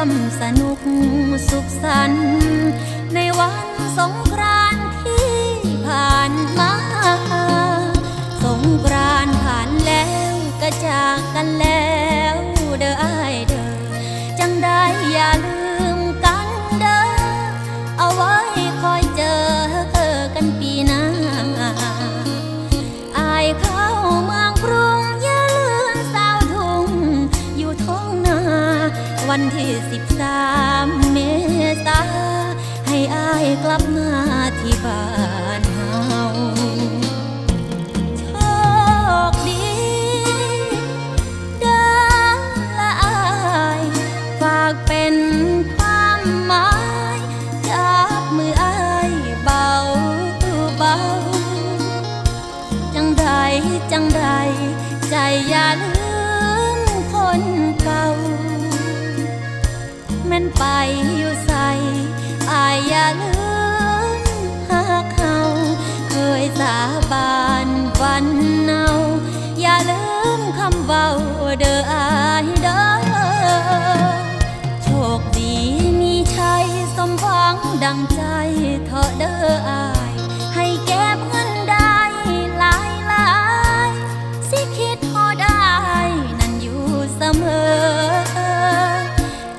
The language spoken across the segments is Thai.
มสนุกสุขสันต์ในวันสงกรานต์ที่ผ่านมาสงกรานต์ผ่านแล้วก็จากกันแล้วเด้ออ้ายเด้อจังได้อย่าลืมกันเด้อเอาไว้คอยเจอกันปีหน้าอายเข้าเมืองกรุงอย่าลืมสาวทุ่งอยู่ท้องนาวันที่13 เมษาให้อายกลับมาที่บ้านเฮาโชคดีเด้อละอายฝากเป็นความหมายจับมืออายเบาเบาจังใดใจอย่าลืมคนเก่าแม่นไปอยู่ใส่อายอย่าลืมหากเขาเคยสาบานวันเนาอย่าลืมคำเว้าเด้ออายเด้อโชคดีมีชัยสมหวังดังใจเถอะเด้ออายให้เก็บเงินได้หลายสิคิดพอได้นั่นอยู่เสมอ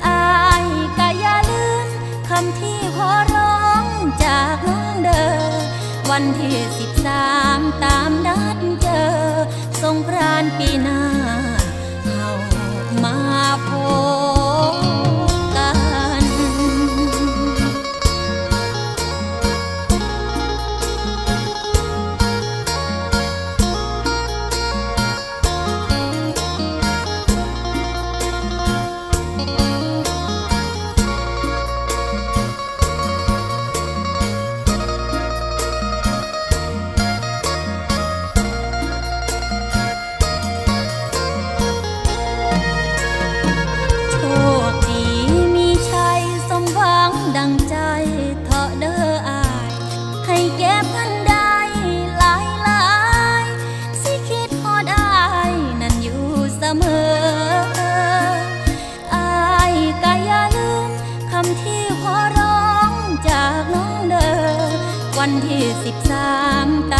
อายก็อย่าลืมคำที่ขอร้องจากน้องเด้อวันที่13ตามนัดเจอสงกรานต์ปีหน้าเข้ามาพบกัน โชคดีมีชัยสมหวังดังใจเถอะเด้ออายให้เก็บเงินได้หลายสิคิดพอได้นั่นอยู่เสมออายก็อย่าลืมคำที่ขอร้องจากน้องเด้อวันที่13ต